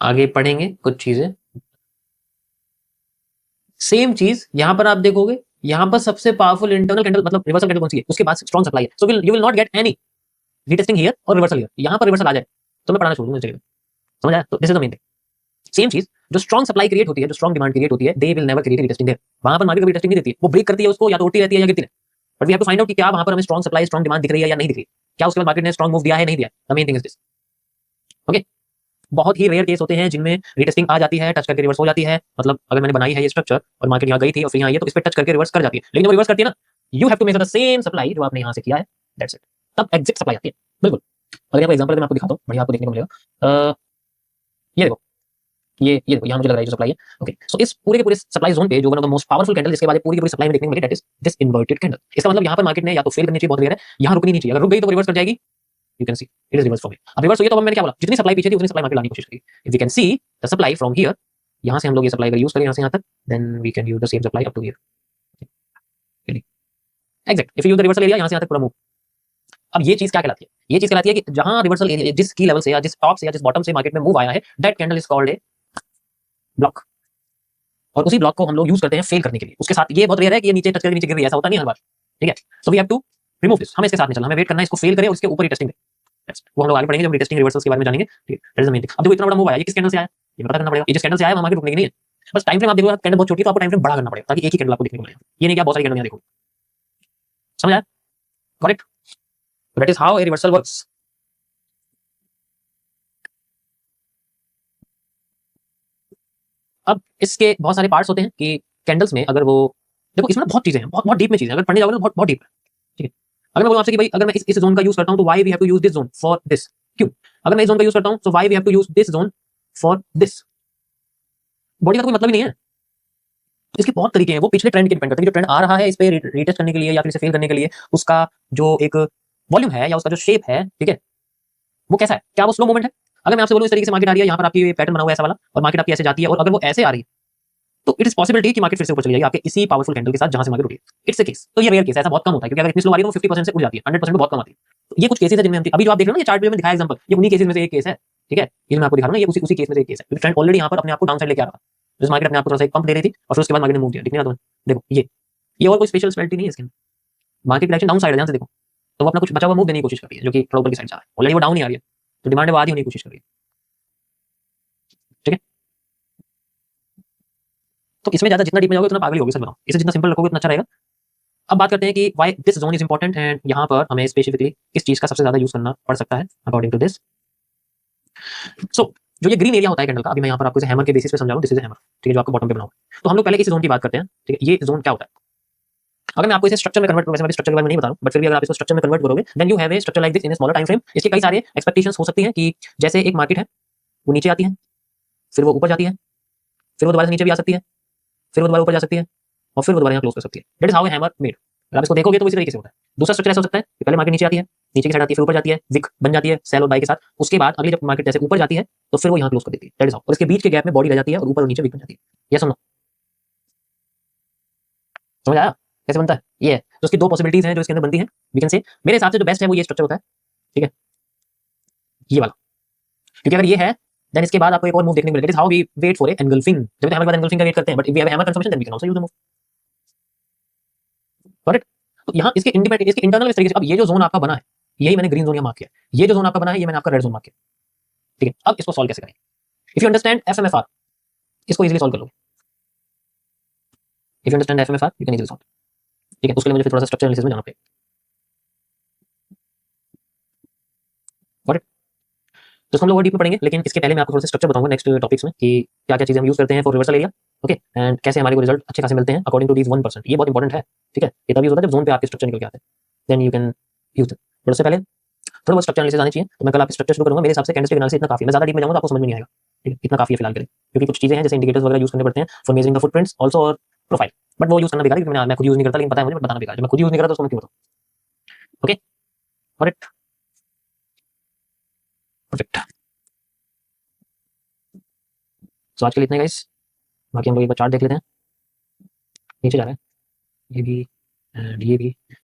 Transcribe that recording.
आगे पढ़ेंगे कुछ चीजें। सेम चीज यहां पर आप देखोगे, यहां पर सबसे पावरफुल इंटरनल कैंडल मतलब रिवर्सल कैंडल कौन सी है, उसके बाद स्ट्रॉन्ग सप्लाई है, so you will not get any retesting here और रिवर्सल हियर। यहां पर रिवर्सल आ जाए तो मैं पढ़ाना छोड़ दूंगा, समझ आया? तो this is the main thing. Same चीज, जो स्ट्रॉन्ग सप्लाई क्रिएट होती है, जो स्ट्रॉन्ग डिमांड क्रिएट होती है, they will never create retesting there. वहां पर मार्केट कभी रीटेस्टिंग नहीं देती है, वो ब्रेक करती है उसको, या तो उठती रहती है या गिरती है। But we have to find out कि क्या वहां पर हमें स्ट्रॉन्ग सप्लाई स्ट्रॉन्ग डिमांड दिख रही है या नहीं दिख रही है, क्या उसके बाद मार्केट ने स्ट्रॉन्ग मूव दिया है नहीं दिया। The main thing is this. Okay, बहुत ही रेयर केस होते हैं जिनमें रिटेस्टिंग आ जाती है, टच करके रिवर्स हो जाती है। मतलब अगर मैंने बनाई है ये स्ट्रक्चर और मार्केट यहाँ गई थी और फिर यहाँ आई है, तो इस पे टच करके रिवर्स कर जाती है। लेकिन जब रिवर्स करती है ना, you have to measure the same supply जो आपने यहाँ से किया है, दैट्स इट। तब एग्जैक्ट सप्लाई आती है, बिल्कुल। अगर यहाँ एग्जांपल मैं आपको दिखाता हूँ, बढ़िया आपको देखने को मिलेगा। ये देखो, ये देखो, यहाँ मुझे लग रहा है जो सप्लाई है। ओके, सो इस पूरे के पूरे सप्लाई जोन पे जो one of the most powerful candle जिसके बाद पूरी की पूरी सप्लाई में देखने को मिली, that is this inverted candle. इसका मतलब यहाँ पर मार्केट ने या तो फेल करनी चाहिए, बहुत रेयर है, यहाँ रुकनी नहीं चाहिए। अगर रुक गई तो रिवर्स कर जाएगी। You can see it is reverse from here. अब रिवर्स हुई तो अब मैंने क्या बोला, जितनी सप्लाई पीछे थी उतनी सप्लाई मार्केट लाने की कोशिश करी। If we can see the supply from here, यहाँ से हम लोग ये सप्लाई अगर यूज करें यहाँ से यहाँ तक, then we can use the same supply up to here. Exact, if you use the reversal area यहाँ से यहाँ तक पूरा मूव। अब ये चीज क्या कहलाती है, ये चीज कहलाती है कि जहां रिवर्सल एरिया जिस की लेवल से या जिस टॉप से या जिस बॉटम से मार्केट में मूव आया है, that candle is called a block. और उसी ब्लॉक को हम लोग यूज करते हैं फेल करने के लिए। उसके साथ ये बहुत रेयर है कि ये नीचे टच करके नीचे गिर रही है, ऐसा होता नहीं हर बार। ठीक है, so we have to remove this. हमें इसके साथ नहीं चलना, हमें वेट करना है इसको फेल करे और इसके ऊपर ही टेस्टिंग दे। वो हम लोग आगे पढ़ेंगे जब टेस्टिंग रिवर्सल्स के बारे में जानेंगे। ठीक है, that is the main thing. अब देखो इतना बड़ा मूव आया, ये किस कैंडल से आया, ये पता करना पड़ेगा। ये जिस कैंडल से आया वहां मार्केट रुकने की नहीं है। बस टाइम फ्रेम आप देखो, कैंडल बहुत छोटी है तो आपको टाइम फ्रेम बड़ा करना पड़ेगा ताकि एक ही कैंडल आपको दिखने को मिले। ये नहीं कि आप बहुत सारी कैंडल यहां देखो। समझ आया? Correct. That is how a reversal works. अब इसके बहुत सारे पार्ट्स होते हैं कि कैंडल्स में अगर वो, देखो इसमें बहुत चीजें हैं, बहुत बहुत डीप में चीजें हैं, अगर पढ़ने जाओगे तो बहुत बहुत डीप है। ठीक है, अगर मैं बोलूं आपसे कि भाई अगर मैं इस जोन का यूज करता हूं तो why we have to use this zone for this, क्यों? अगर मैं इस जोन का यूज करता हूं तो why we have to use this zone for this. Body का कोई मतलब ही नहीं है। इसके बहुत तरीके हैं, वो पिछले ट्रेंड के डिपेंड करते हैं। जो ट्रेंड आ रहा है इस पे रीटेस्ट करने के लिए या फिर इसे फेल करने के लिए, उसका जो एक वॉल्यूम है या उसका जो शेप है, ठीक है, वो कैसा है, क्या वो स्लो मूवमेंट है? अगर मैं आपसे बोलूं इस तरीके से मार्केट आ रही है, यहाँ पर आपकी पैटर्न बना हुआ है ऐसा वाला, और मार्केट आपकी ऐसे जाती है, और अगर वो ऐसे आ रही है तो इट इज पॉसिबिलिटी कि मार्केट फिर से ऊपर चली जाएगी आपके इसी पावरफुल कैंडल के साथ जहां से मार्केट उठी है। It's a case. तो ये रेयर केस है, ऐसा बहुत कम होता है, क्योंकि अगर इतनी स्लो आ रही है तो 50% से उड़ जाती है, 100% बहुत कम आती है। तो ये कुछ केसेस है जिनमें हम अभी जो आप देख रहे हो ना, ये चार्ट में दिखाया एग्जांपल, ये उन्हीं केसेस में से एक केस है। ठीक है, ये मैं आपको दिखा रहा हूं, ये उसी केस में से एक केस है, क्योंकि ट्रेंड ऑलरेडी यहाँ पर अपने आप को डाउन साइड लेके आ रहा था। जिस मार्केट अपने आप को थोड़ा सा एक पंप दे रही थी और फिर उसके बाद मार्केट ने मूव दिया, दिख नहीं रहा तुम्हें? देखो ये और कोई स्पेशल स्पेलिटी नहीं है इसके अंदर। मार्केट डायरेक्शन डाउन साइड है, ध्यान से देखो। तो वो अपना कुछ बचा हुआ मूव देने की कोशिश कर रही है, जो कि थोड़ा ऊपर की साइड जा रहा है। ऑलरेडी वो डाउन ही आ रही है, तो डिमांड वो आधी होने की कोशिश कर रही है। ठीक है, तो इसमें ज्यादा जितना डीप में जाओगे उतना पागल होगी, सर बताओ। इसे जितना सिंपल रखोगे उतना अच्छा रहेगा। अब बात करते हैं कि why this zone is important, and यहाँ पर हमें स्पेसिफिकली किस चीज का सबसे ज्यादा यूज करना पड़ सकता है अकॉर्डिंग टू दिस। सो जो ये ग्रीन एरिया होता है कैंडल का, अभी मैं यहाँ पर आपको हैमर के बेसिस पे समझा रहा हूँ, दिस इज हैमर। ठीक है, जो आपको बॉटम पे बना हुआ है। तो हम लोग पहले इस जोन की बात करते हैं। ठीक है, ये जोन क्या होता है? अगर मैं आपको इसे स्ट्रक्चर में कन्वर्ट करूं, वैसे मैं स्ट्रक्चर के बारे में नहीं बता रहा हूं, बट फिर भी अगर आप इसको स्ट्रक्चर में कन्वर्ट करोगे, then you have a structure like this in a smaller time frame. इसके कई सारे एक्सपेक्टेशंस हो सकती हैं कि जैसे एक मार्केट है, वो नीचे आती है, फिर वो ऊपर जाती है, फिर वो दोबारा से नीचे भी आ सकती है, फिर वो दोबारा ऊपर जा सकती है, और फिर वो दोबारा यहाँ क्लोज कर सकती है। That is how a hammer made. अगर आप इसको देखोगे तो इसी तरीके से होता है। दूसरा स्ट्रक्चर ऐसा हो सकता है कि पहले मार्केट नीचे आती है, नीचे की साइड आती है, फिर ऊपर जाती है, विक बन जाती है सेल और बाई के साथ। उसके बाद अगली जब मार्केट जैसे ऊपर जाती है तो फिर वो यहाँ क्लोज कर देती है। That is how. और इसके बीच के गैप में बॉडी रह जाती है और ऊपर और नीचे विक बन जाती है। ये सुनो, समझ आया कैसे बनता है? ये है तो उसकी दो पॉसिबिलिटीज हैं जो इसके अंदर बनती हैं। वी कैन से मेरे हिसाब से जो बेस्ट है वो ये स्ट्रक्चर होता है। ठीक है, ये वाला, क्योंकि अगर ये है देन इसके बाद आपको एक और मूव देखने को मिलेगा। It is how we wait for a engulfing. जब तक हमारे बाद एंगल्फिंग का वेट करते हैं, but if we have hammer confirmation then we can also use the move. Correct. तो यहाँ इसके इंडिपेंडेंट, इसके इंटरनल इस तरीके से। अब ये जो जोन आपका बना है, यही मैंने ग्रीन जोन यहाँ मार्क किया। ये जो जोन आपका बना है, ये मैंने आपका रेड जोन मार्क किया। ठीक है, अब इसको सॉल्व कैसे करें? इफ यू अंडरस्टैंड एफएमएफआर, इसको इजीली सॉल्व कर लोगे। If you understand FMFR you can easily solve. ठीक है, उसके लिए मुझे फिर थोड़ा सा स्ट्रक्चर एनालिसिस में जाना पड़ेगा। Got it? तो हम लोग और डीप में पढ़ेंगे, लेकिन इसके पहले मैं आपको थोड़ा सा स्ट्रक्चर बताऊंगा नेक्स्ट टॉपिक्स में कि क्या क्या चीजें हम यूज करते हैं for reversal area. Okay, and कैसे हमारे को रिजल्ट अच्छे खासे मिलते हैं अकॉर्डिंग टू दीज 1%। ये बहुत इंपॉर्टेंट है। ठीक है, ये तब यूज होता है जब जोन पे आपके स्ट्रक्चर निकल के आते हैं, then you can use it. But उससे पहले थोड़ा बहुत स्ट्रक्चर एनालिसिस आनी चाहिए। तो मैं कल आपके स्ट्रक्चर शुरू करूंगा। मेरे हिसाब से कैंडलस्टिक एनालिसिस इतना काफी है। मैं ज्यादा डीप में जाऊंगा तो आपको समझ में नहीं आएगा। ठीक है, इतना काफी है फिलहाल के लिए, क्योंकि कुछ चीजें हैं जैसे इंडिकेटर्स वगैरह यूज करने पड़ते हैं for measuring the footprints also, और प्रोफाइल। बट वो यूज करना बेकार है, क्योंकि मैं खुद यूज नहीं करता, लेकिन पता है मुझे, बताना बेकार है। जब मैं खुद यूज नहीं करता तो उसको मैं क्यों बताऊं? Okay, correct, perfect. सो आज के लिए इतना गाइस। बाकी हम लोग एक बार चार्ट देख लेते हैं। नीचे जा रहा है ये भी, एंड ये भी।